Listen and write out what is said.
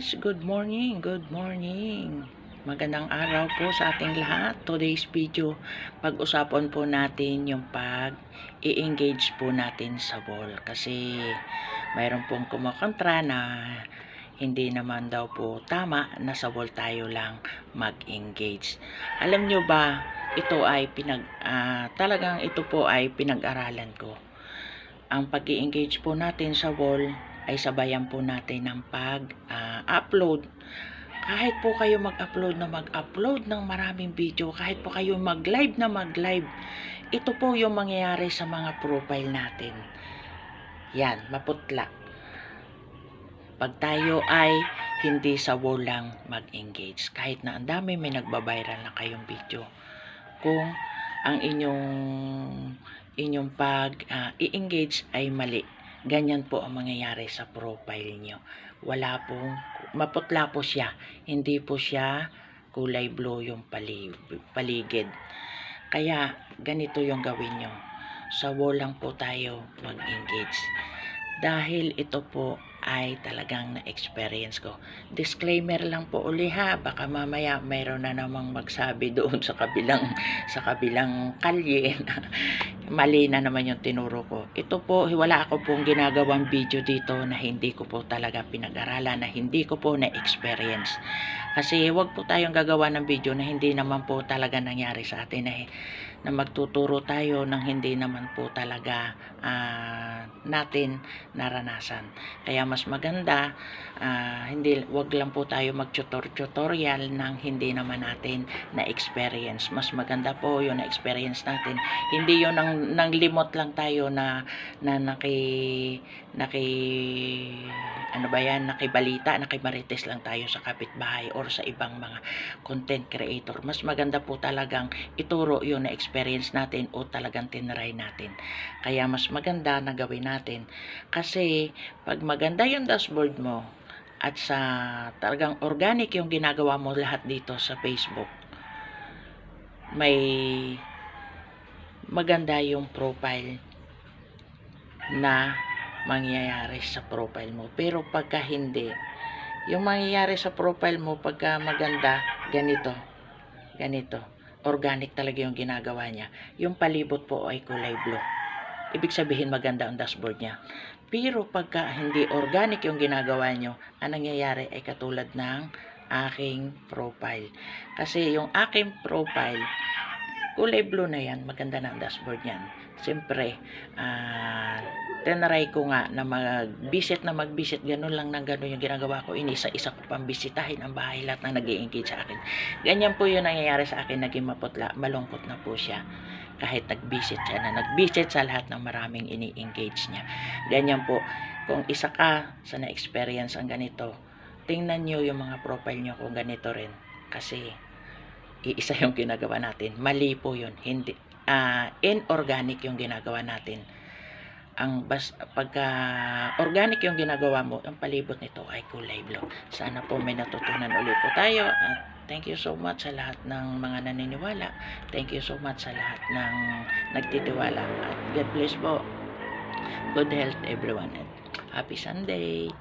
guys, good morning, good morning. Magandang araw po sa ating lahat. Today's video, pag-usapan po natin yung pag-i-engage po natin sa ball. Kasi mayroon pong kumakontra na hindi naman daw po tama na sa ball tayo lang mag-engage. Alam nyo ba, ito ay talagang ito po ay pinag-aralan ko. Ang pag-i-engage po natin sa wall ay sabayan po natin ng pag-upload. Kahit po kayo mag-upload ng maraming video, kahit po kayo mag-live na mag-live, ito po yung mangyayari sa mga profile natin. Yan, maputla. Pag tayo ay hindi sa wall lang mag-engage, kahit na ang dami may nagbabiral na kayong video, kung ang inyong pag-i-engage ay mali, ganyan po ang mangyayari sa profile nyo. Wala pong, maputla po siya, hindi po siya kulay blue yung paligid. Kaya ganito yung gawin nyo, sa wall lang po tayo mag-engage. Dahil ito po ay talagang na-experience ko. Disclaimer lang po uli ha, baka mamaya mayroon na namang magsabi doon sa kabilang kalye na mali na naman yung tinuro ko. Ito po, wala ako pong ginagawang video dito na hindi ko po talaga pinag-aralan, na hindi ko po na-experience. Kasi wag po tayong gagawa ng video na hindi naman po talaga nangyari sa atin, na magtuturo tayo ng hindi naman po talaga natin naranasan. Kaya mas maganda, wag lang po tayo mag-tutorial ng hindi naman natin na-experience. Mas maganda po yung na-experience natin. Hindi yun nang limot lang tayo na nakibalita, nakimarites lang tayo sa kapitbahay or sa ibang mga content creator. Mas maganda po talagang ituro yung na-experience natin o talagang tinry natin. Kaya mas maganda na gawin natin. Kasi pag maganda yung dashboard mo at sa talagang organic yung ginagawa mo lahat dito sa Facebook, may maganda yung profile na mangyayari sa profile mo. Pero pagka hindi, yung mangyayari sa profile mo pagka maganda, ganito, organic talaga yung ginagawa niya, yung palibot po ay kulay blue, ibig sabihin maganda ang dashboard niya. Pero pagka hindi organic yung ginagawa nyo, ang nangyayari ay katulad ng aking profile. Kasi yung aking profile, kulay blue na yan, maganda na ang dashboard yan. Siyempre, tinry ko nga na mag-visit, ganun lang ng ganun yung ginagawa ko. Inisa-isa ko pang bisitahin ang bahay, lahat na nag-i-engage sa akin. Ganyan po yung nangyayari sa akin, naging maputla, malungkot na po siya. Kahit nag-visit siya na nag-visit sa lahat ng maraming ini-engage niya. Ganyan po, kung isa ka sa na-experience ang ganito, tingnan nyo yung mga profile nyo kung ganito rin. Kasi, iisa yung ginagawa natin. Mali po yun. Hindi, inorganic yung ginagawa natin. Pagka organic yung ginagawa mo, ang palibot nito ay kulay blue. Sana po may natutunan ulit po tayo. At thank you so much sa lahat ng mga naniniwala. Thank you so much sa lahat ng nagtitiwala. At God bless po. Good health everyone. And happy Sunday.